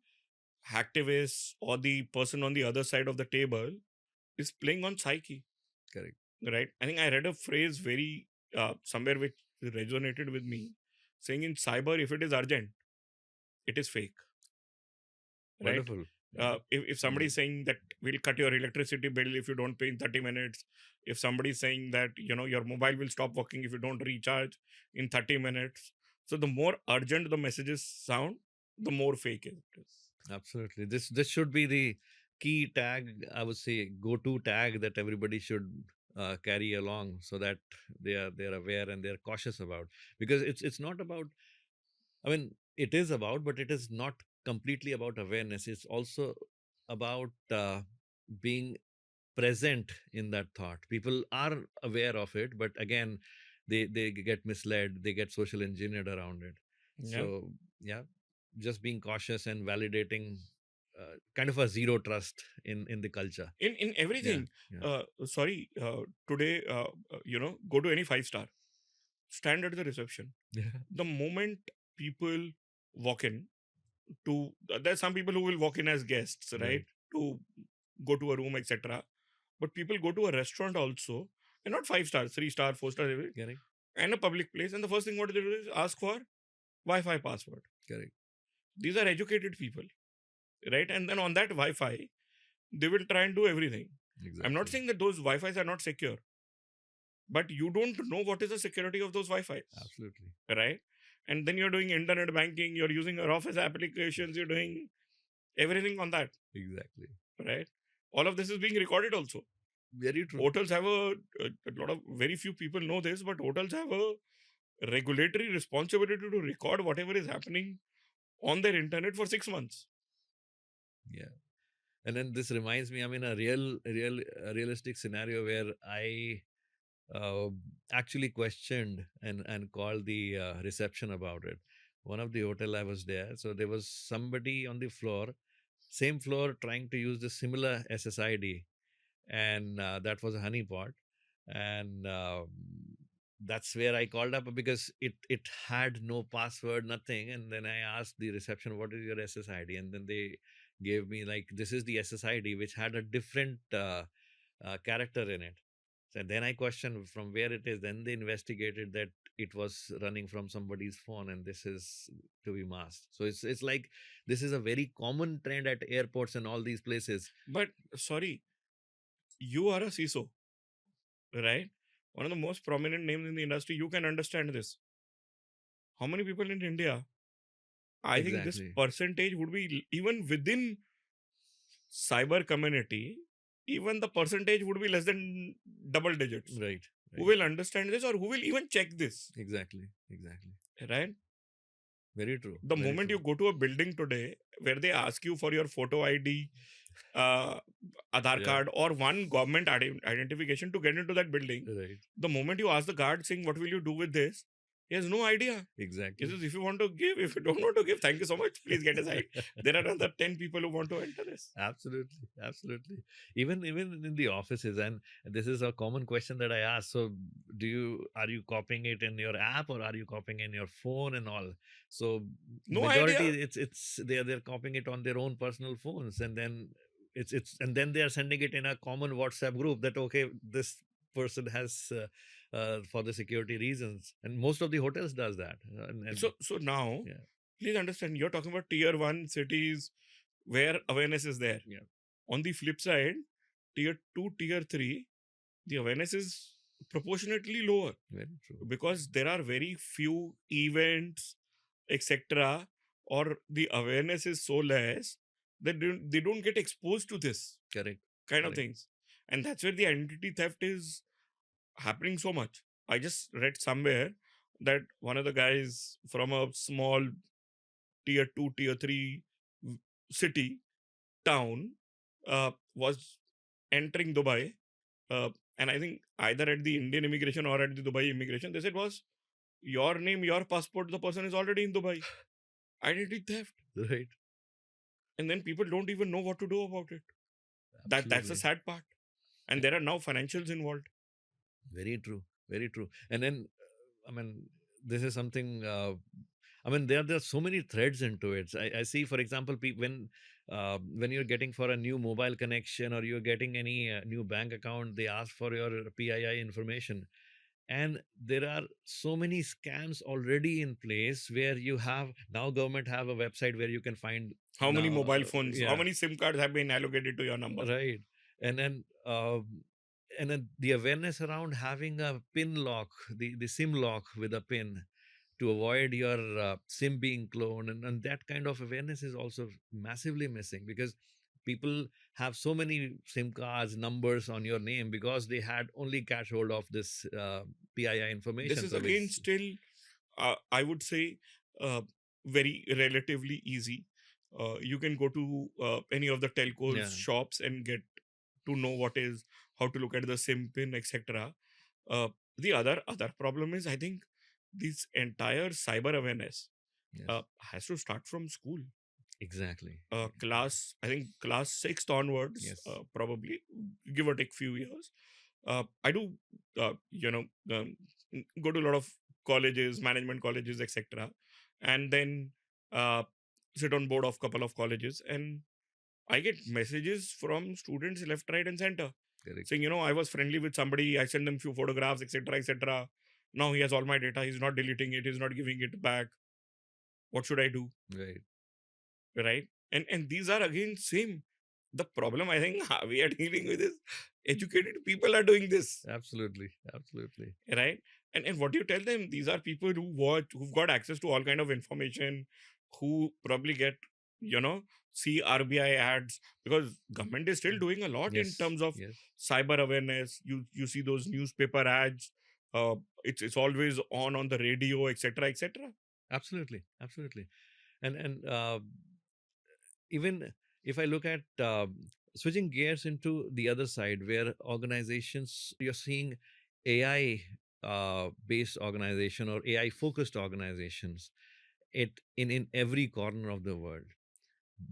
hacktivist or the person on the other side of the table is playing on psyche, Correct. right? I think I read a phrase very somewhere which resonated with me, saying in cyber, if it is urgent, it is fake, right? Wonderful. Yeah. If somebody is saying that we'll cut your electricity bill if you don't pay in 30 minutes, if somebody is saying that your mobile will stop working if you don't recharge in 30 minutes, so the more urgent the messages sound, the more fake it is. Absolutely. This should be the key tag, I would say, go-to tag that everybody should carry along, so that they're aware and they're cautious about, because it's not about, I mean, it is about, but it is not completely about awareness. It's also about being present in that thought. People are aware of it, but again, they get misled, they get social engineered around it. Yeah. So yeah, just being cautious and validating, kind of a zero trust in the culture. In Yeah, everything. yeah, Sorry, today, go to any 5-star, stand at the reception. yeah. The moment people walk in to, there's some people who will walk in as guests, right, Right, to go to a room, etc. But people go to a restaurant also, and not 5 stars, 3 star, 4 star, correct, and a public place, and the first thing what they do is ask for Wi-Fi password. correct, These are educated people, right? And then on that Wi-Fi, they will try and do everything. I'm not exactly, saying that those Wi-Fi's are not secure, but you don't know what is the security of those Wi-Fi's, absolutely, right? And then you're doing internet banking, you're using your office applications, you're doing everything on that, exactly. right? All of this is being recorded also. Very true. Hotels have a lot of, very few people know this, but hotels have a regulatory responsibility to record whatever is happening on their internet for 6 months. Yeah. And then this reminds me, I mean, a realistic scenario where I uh, actually questioned and called the reception about it. One of the hotel I was there, so there was somebody on the floor, same floor, trying to use the similar SSID, and that was a honeypot, and that's where I called up because it had no password, nothing, and then I asked the reception, "What is your SSID?" And then they gave me like, "This is the SSID," which had a different character in it. So then I questioned from where it is. Then they investigated that it was running from somebody's phone, and this is to be masked. So it's like this is a very common trend at airports and all these places. But sorry, you are a CISO, right? One of the most prominent names in the industry. You can understand this. How many people in India? I think this Exactly. percentage would be, even within cyber community, even the percentage would be less than double digits. Right. Who Right. will understand this, or who will even check this, Exactly. Exactly. right? Very true. The Very moment true. you go to a building today where they ask you for your photo ID, uh, Aadhaar Yeah. card, or one government identification to get into that building, Right. the moment you ask the guard saying, "What will you do with this?" he has no idea. He Exactly. says, "If you want to give, if you don't want to give, thank you so much. Please get aside. There are another 10 people who want to enter this." Absolutely. Absolutely. Even in the offices, and this is a common question that I ask. So, are you copying it in your app or are you copying in your phone and all? So, No majority, idea. it's they're copying it on their own personal phones, and then it's and then they are sending it in a common WhatsApp group that, okay, this person has for the security reasons, and most of the hotels does that, and So now, yeah, please understand, you're talking about tier one cities where awareness is there. yeah, On the flip side, tier two, tier three, the awareness is proportionately lower very true. because there are very few events, etc., or the awareness is so less that they don't get exposed to this Correct. kind of Correct. things. And that's where the identity theft is happening so much. I just read somewhere that one of the guys from a small tier 2, tier 3 city, town, was entering Dubai. Uh, and I think either at the Indian immigration or at the Dubai immigration, they said was your name, your passport, the person is already in Dubai. Identity theft. Right. And then people don't even know what to do about it. That's the Absolutely. sad part. And there are now financials involved. Very true. Very true. And then, I mean, this is something. I mean, there are so many threads into it. I see, for example, when you're getting for a new mobile connection or you're getting any new bank account, they ask for your PII information, and there are so many scams already in place where you have now government have a website where you can find How many now, mobile phones, how yeah, many SIM cards have been allocated to your number? right, and then. And then the awareness around having a pin lock, the SIM lock with a pin to avoid your SIM being cloned, and that kind of awareness is also massively missing because people have so many SIM cards, numbers on your name because they had only catch hold of this PII This information. is So again which, still, I would say, uh, very relatively easy. You can go to any of the telcos yeah, shops and get to know what is, how to look at the SIM pin, etc. The other problem is, I think, this entire cyber awareness. Yes. has to start from school. Exactly. I think class 6th onwards, Yes. probably, give or take few years. I do, go to a lot of colleges, management colleges, etc., and then uh, sit on board of couple of colleges, and I get messages from students left, right, and center Correct. saying, I was friendly with somebody, I sent them few photographs, etc., etc. Now he has all my data, he's not deleting it, he's not giving it back. What should I do? Right. Right? And these are again same. The problem I think we are dealing with is educated people are doing this, Absolutely. Absolutely. right? And what do you tell them? These are people who've got access to all kind of information, who probably get, you know, see RBI ads, because government is still doing a lot in Yes. terms of Yes. cyber awareness. You see those newspaper ads. It's always on the radio, etc., etc. Absolutely. Absolutely. And even if I look at switching gears into the other side, where organizations, you're seeing AI based organization or AI focused organizations, in every corner of the world.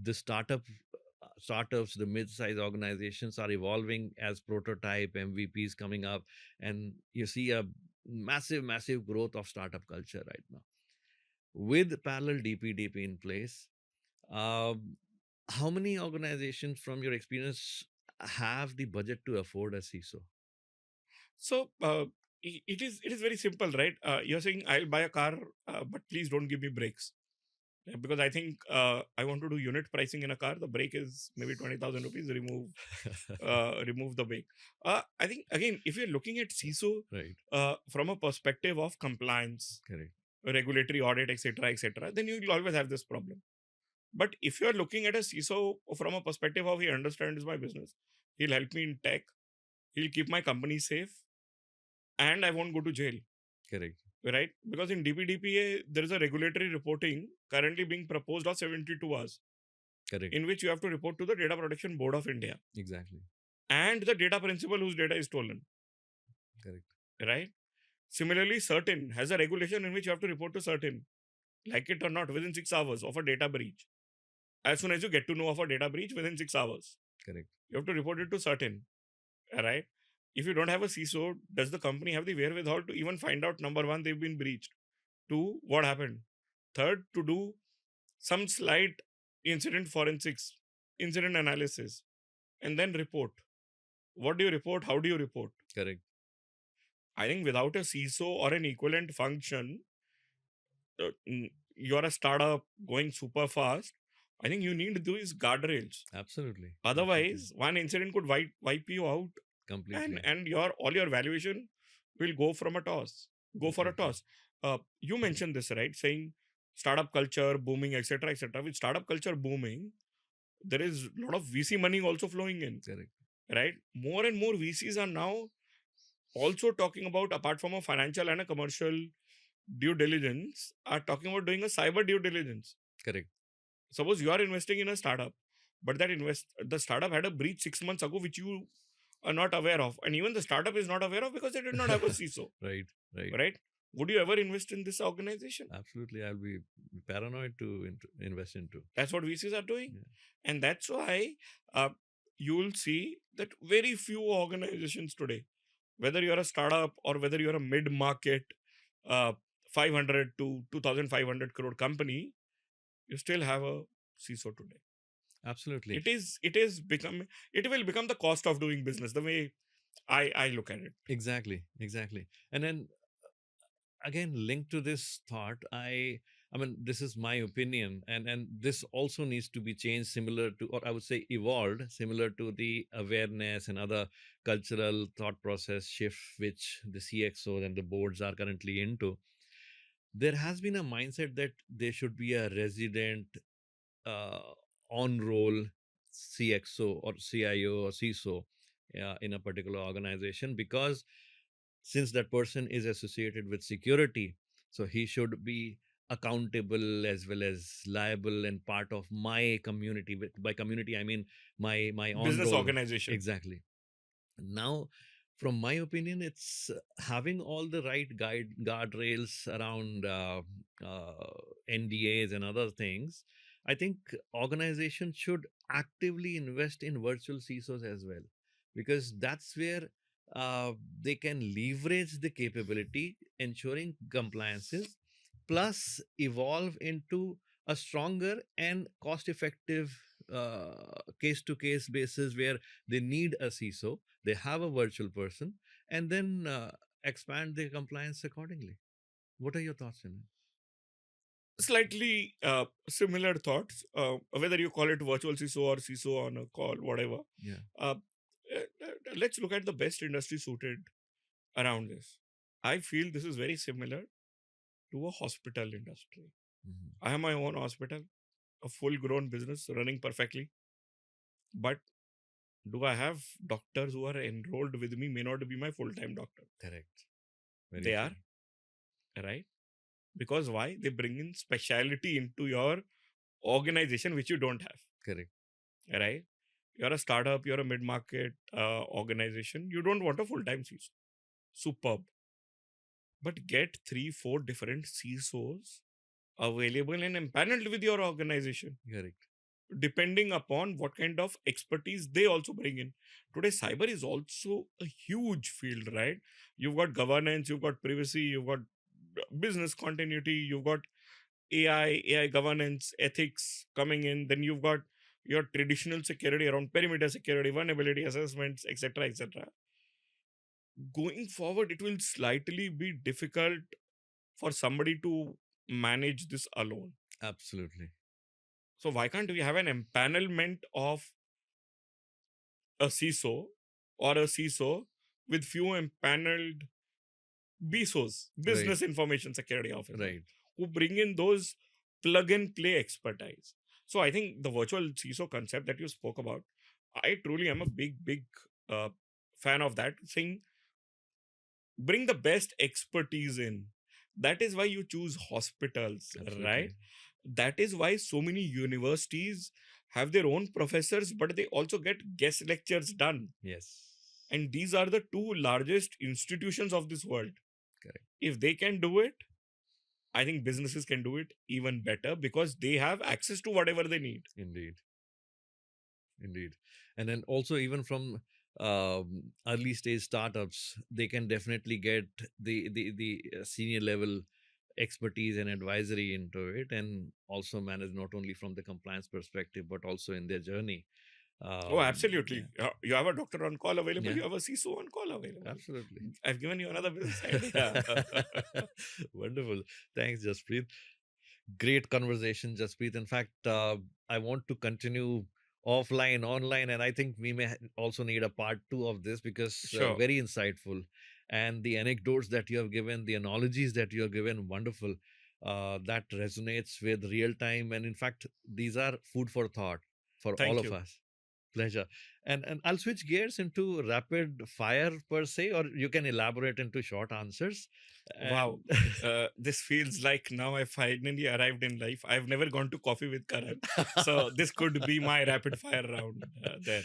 The startups, the mid-sized organizations are evolving as prototype MVPs coming up, and you see a massive growth of startup culture right now with parallel DPDP in place. um, how many organizations from your experience have the budget to afford a CISO? So it is very simple, right? You're saying I'll buy a car, but please don't give me brakes. Yeah, because I think I want to do unit pricing in a car. The brake is maybe 20,000 rupees. Remove the brake. I think again, if you're looking at CISO Right. from a perspective of compliance, Correct. regulatory audit, etc., then you'll always have this problem. But if you're looking at a CISO from a perspective of he understands my business, he'll help me in tech, he'll keep my company safe, and I won't go to jail, Correct. right? Because in DPDPA, there is a regulatory reporting currently being proposed of 72 hours, Correct. in which you have to report to the Data Protection Board of India Exactly. and the data principal whose data is stolen, Correct. right? Similarly, Certain has a regulation in which you have to report to Certain, like it or not, within 6 hours of a data breach. As soon as you get to know of a data breach, within 6 hours, Correct. you have to report it to Certain, right? If you don't have a CISO, does the company have the wherewithal to even find out, number one, they've been breached? Two, what happened? Third, to do some slight incident forensics, incident analysis, and then report. What do you report? How do you report? Correct. I think without a CISO or an equivalent function, you're a startup going super fast. I think you need these guardrails. Absolutely. Absolutely. Otherwise, one incident could wipe you out, and Completely. and your all your valuation will go from a toss. Go for a Exactly. toss. You mentioned this, right? Saying startup culture booming, etc., etc. With startup culture booming, there is a lot of VC money also flowing in, Correct. right? More and more VCs are now also talking about, apart from a financial and a commercial due diligence, are talking about doing a cyber due diligence. Correct. Suppose you are investing in a startup, but the startup had a breach 6 months ago, which you are not aware of, and even the startup is not aware of because they did not have a CISO, Right. Right. right? Would you ever invest in this organization? Absolutely. I'll be paranoid to invest into. That's what VCs are doing, Yeah. and that's why you'll see that very few organizations today, whether you're a startup or whether you're a mid-market, uh, 500 to 2,500 crore company, you still have a CISO today. Absolutely. It will become the cost of doing business, the way I look at it. Exactly. Exactly. And then again, linked to this thought, I mean, this is my opinion, and this also needs to be changed, similar to, or I would say evolved, similar to the awareness and other cultural thought process shift which the CXOs and the boards are currently into. There has been a mindset that there should be a resident uh, on roll CXO or CIO or CISO in a particular organization, because since that person is associated with security, so he should be accountable as well as liable and part of my community. By community, I mean my on Business roll. organization. Exactly. Now, From my opinion, it's having all the right guardrails around NDAs and other things. I think organizations should actively invest in virtual CISOs as well, because that's where uh, they can leverage the capability, ensuring compliances, plus evolve into a stronger and cost-effective case-to-case basis where they need a CISO, they have a virtual person, and then expand their compliance accordingly. What are your thoughts on Slightly similar thoughts, whether you call it virtual CISO or CISO on a call, whatever. it? Yeah. Uh, let's look at the best industry suited around this. I feel this is very similar to a hospital industry. Mhm. I have my own hospital, a full grown business running perfectly. But do I have doctors who are enrolled with me? May not be my full time doctor. Correct. Very They true. are, right? Because why? They bring in speciality into your organization, which you don't have, Correct. right? You're a startup, you're a mid market organization, you don't want a full time CISO. Superb. But get 3, 4 different CISOs available and empaneled with your organization, Correct. depending upon what kind of expertise they also bring in. Today, cyber is also a huge field, right? You've got governance, you've got privacy, you've got business continuity, you've got AI governance, ethics coming in, then you've got your traditional security around perimeter security, vulnerability assessments, etc., etc. Going forward, it will slightly be difficult for somebody to manage this alone. Absolutely. So why can't we have an empanelment of a CISO or a CISO with few empaneled BISOs, Right. business information security officers, Right. who bring in those plug and play expertise. So I think the virtual CISO concept that you spoke about, I truly am a big uh, fan of that, saying bring the best expertise in. That is why you choose hospitals, right? Absolutely. That is why so many universities have their own professors, but they also get guest lectures done. Yes. And these are the two largest institutions of this world. Correct. If they can do it, I think businesses can do it even better because they have access to whatever they need. Indeed. Indeed. And then also, even from early stage startups, they can definitely get the senior level expertise and advisory into it, and also manage not only from the compliance perspective but also in their journey. Oh, Yeah. absolutely. You have a doctor on call available, Yeah. you have a CISO on call available. Absolutely. I've given you another business idea. Wonderful. Thanks, Jaspreet. Great conversation, Jaspreet. In fact, I want to continue offline, online, and I think we may also need a part 2 of this, because Sure. very insightful. And the anecdotes that you have given, the analogies that you have given, wonderful. That resonates with real time. And in fact, these are food for thought for all Thank of you. us. Pleasure. And I'll switch gears into rapid fire per se, or you can elaborate into short answers. Wow. And This feels like now I finally arrived in life. I've never gone to coffee with Karan. So this could be my rapid fire round there.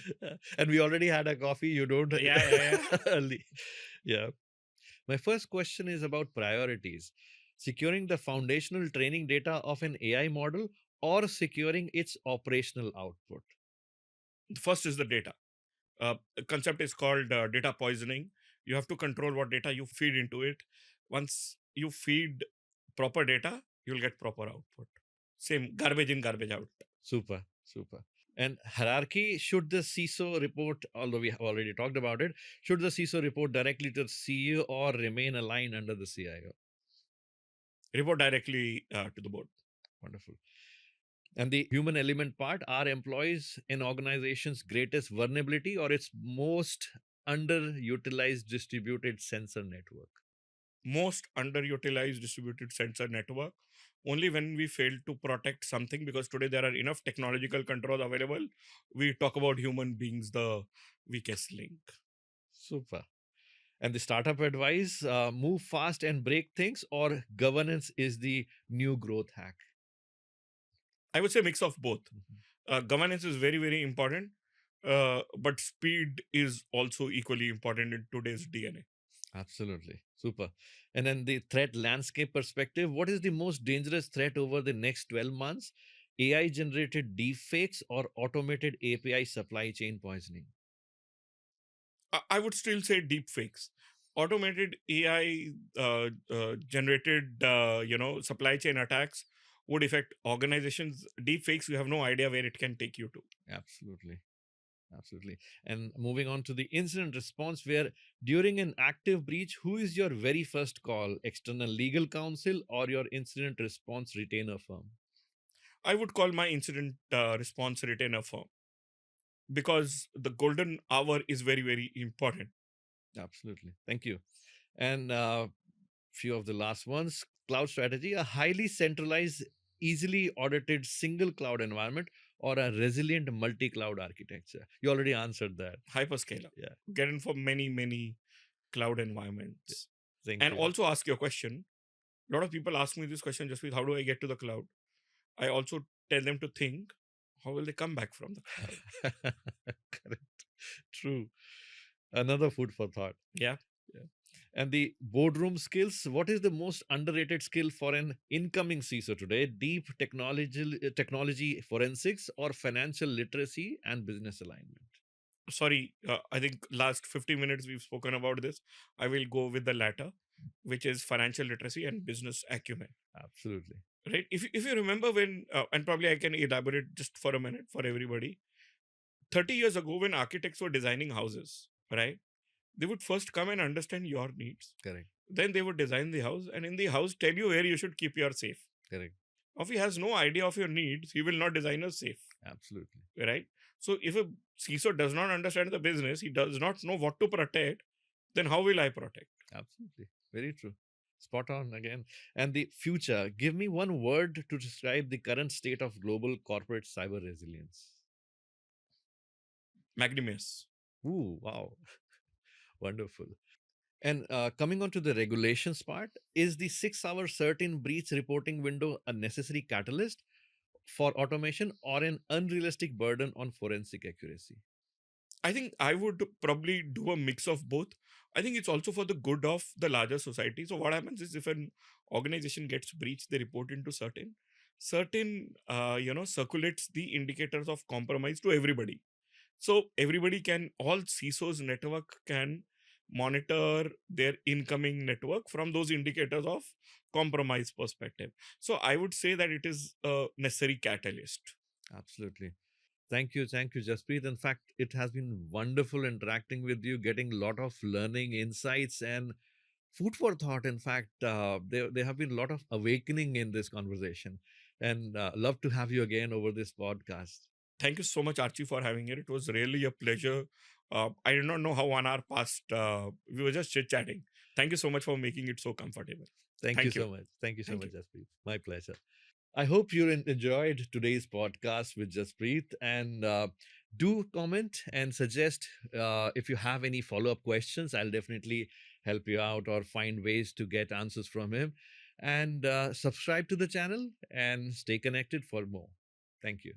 And we already had a coffee. You don't. Yeah. Early. Yeah. My first question is about priorities: securing the foundational training data of an AI model, or securing its operational output. The first is the data. A concept is called data poisoning. You have to control what data you feed into it. Once you feed proper data, you'll get proper output. Same, garbage in, garbage out. Super. Super. And hierarchy: should the CISO report, although we have already talked about it, should the CISO report directly to the CEO or remain aligned under the CIO? Report directly to the board. Wonderful. And the human element part: are employees in organizations' greatest vulnerability, or its most underutilized distributed sensor network? Most underutilized distributed sensor network. Only when we fail to protect something, because today there are enough technological controls available, we talk about human beings, the weakest link. Super. And the startup advice: move fast and break things, or governance is the new growth hack? I would say mix of both. Mhm. Governance is very important. but speed is also equally important in today's DNA. Absolutely. Super. And then the threat landscape perspective, what is the most dangerous threat over the next 12 months? AI generated deepfakes or automated API supply chain poisoning? I would still say deep fakes. Automated AI generated, supply chain attacks would affect organizations. Deep fakes, you have no idea where it can take you to. Absolutely. Absolutely. And moving on to the incident response, where during an active breach, who is your very first call? External legal counsel or your incident response retainer firm? I would call my incident response retainer firm, because the golden hour is very, very important. Absolutely. Thank you. And few of the last ones, cloud strategy, a highly centralized, easily audited single cloud environment or a resilient multi-cloud architecture. You already answered that. Hyperscaler. Yeah. Get in for many, many cloud environments. Thank And you. also ask your question. A lot of people ask me this question, just with how do I get to the cloud? I also tell them to think, how will they come back from the cloud? Correct. True. Another food for thought. Yeah. Yeah. And the boardroom skills, what is the most underrated skill for an incoming CISO today? Deep technology forensics or financial literacy and business alignment? Sorry, I think last 50 minutes we've spoken about this. I will go with the latter, which is financial literacy and business acumen. Absolutely. Right? If you remember when, and probably I can elaborate just for a minute for everybody. 30 years ago, when architects were designing houses, right, they would first come and understand your needs. Correct. Then they would design the house, and in the house tell you where you should keep your safe. Correct. If he has no idea of your needs, he will not design a safe. Absolutely. Right? So if a CISO does not understand the business, he does not know what to protect, then how will I protect? Absolutely. Very true. Spot on again. And the future, give me one word to describe the current state of global corporate cyber resilience. Magnanimous. Ooh, wow. Wonderful. And coming on to the regulations part, is the 6 hour certain breach reporting window a necessary catalyst for automation or an unrealistic burden on forensic accuracy? I think I would probably do a mix of both. I think it's also for the good of the larger society. So what happens is, if an organization gets breached, they report into circulates the indicators of compromise to everybody. So everybody can, all CISO's network can monitor their incoming network from those indicators of compromise perspective. So I would say that it is a necessary catalyst. Absolutely. Thank you, Jaspreet. In fact, it has been wonderful interacting with you, getting a lot of learning, insights, and food for thought. In fact, there have been a lot of awakening in this conversation, and love to have you again over this podcast. Thank you so much, Archie, for having it. It was really a pleasure. I did not know how 1 hour passed. We were just chit chatting. Thank you so much for making it so comfortable. Thank you Thank you. so much. Thank you so Thank much, you. Jaspreet. My pleasure. I hope you enjoyed today's podcast with Jaspreet, and do comment and suggest if you have any follow up questions. I'll definitely help you out or find ways to get answers from him. And subscribe to the channel and stay connected for more. Thank you.